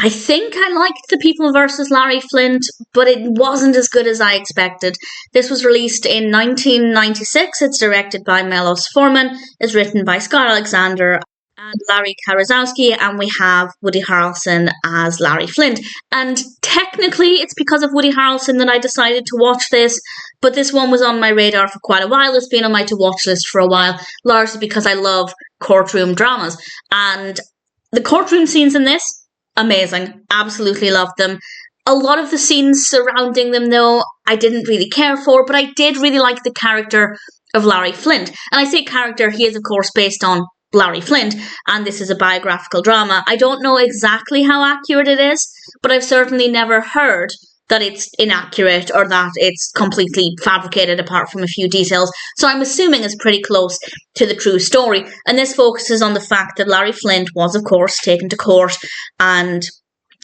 I think I liked The People versus Larry Flynt, but it wasn't as good as I expected. This was released in 1996. It's directed by Milos Forman. It's written by Scott Alexander and Larry Karaszewski, and we have Woody Harrelson as Larry Flynt. And technically, it's because of Woody Harrelson that I decided to watch this, but this one was on my radar for quite a while. It's been on my to-watch list for a while, largely because I love courtroom dramas. And the courtroom scenes in this, amazing. Absolutely loved them. A lot of the scenes surrounding them, though, I didn't really care for, but I did really like the character of Larry Flynt. And I say character, he is, of course, based on Larry Flynt, and this is a biographical drama. I don't know exactly how accurate it is, but I've certainly never heard that it's inaccurate or that it's completely fabricated apart from a few details. So I'm assuming it's pretty close to the true story. And this focuses on the fact that Larry Flynt was, of course, taken to court, and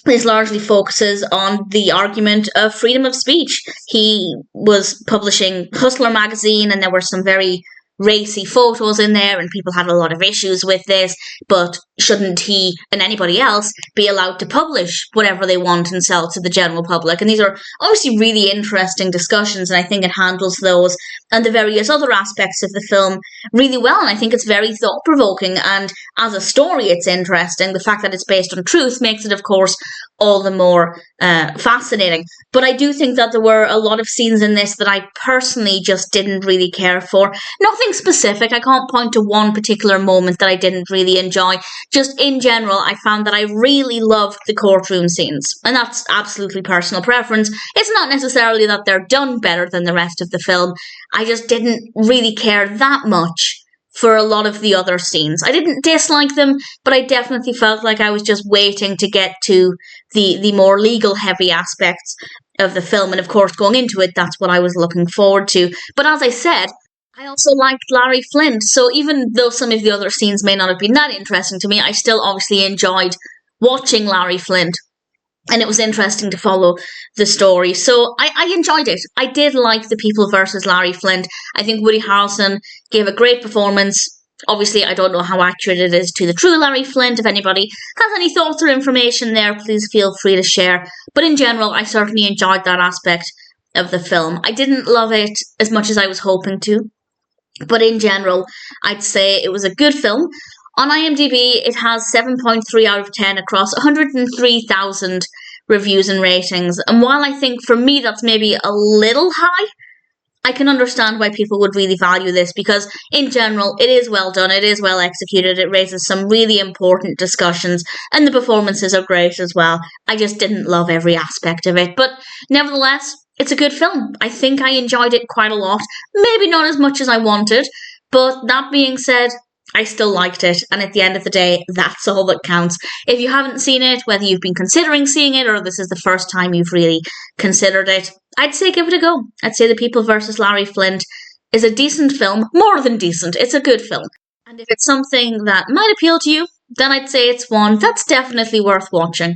this largely focuses on the argument of freedom of speech. He was publishing Hustler magazine, and there were some very racy photos in there, and people had a lot of issues with this, but shouldn't he and anybody else be allowed to publish whatever they want and sell to the general public? And these are obviously really interesting discussions, and I think it handles those and the various other aspects of the film really well, and I think it's very thought-provoking, and as a story it's interesting. The fact that it's based on truth makes it, of course, all the more fascinating. But I do think that there were a lot of scenes in this that I personally just didn't really care for. Nothing specific. I can't point to one particular moment that I didn't really enjoy. Just in general, I found that I really loved the courtroom scenes. And that's absolutely personal preference. It's not necessarily that they're done better than the rest of the film. I just didn't really care that much for a lot of the other scenes. I didn't dislike them, but I definitely felt like I was just waiting to get to the more legal heavy aspects of the film. And of course, going into it, that's what I was looking forward to. But as I said, I also liked Larry Flynt. So even though some of the other scenes may not have been that interesting to me, I still obviously enjoyed watching Larry Flynt. And it was interesting to follow the story. So I enjoyed it. I did like The People versus Larry Flynt. I think Woody Harrelson gave a great performance. Obviously, I don't know how accurate it is to the true Larry Flynt. If anybody has any thoughts or information there, please feel free to share. But in general, I certainly enjoyed that aspect of the film. I didn't love it as much as I was hoping to. But in general, I'd say it was a good film. On IMDb, it has 7.3 out of 10 across 103,000 reviews and ratings. And while I think for me that's maybe a little high, I can understand why people would really value this, because in general, it is well done, it is well executed, it raises some really important discussions, and the performances are great as well. I just didn't love every aspect of it, but nevertheless, it's a good film. I think I enjoyed it quite a lot. Maybe not as much as I wanted, but that being said, I still liked it, and at the end of the day, that's all that counts. If you haven't seen it, whether you've been considering seeing it or this is the first time you've really considered it, I'd say give it a go. I'd say The People versus Larry Flynt is a decent film, more than decent. It's a good film. And if it's something that might appeal to you, then I'd say it's one that's definitely worth watching.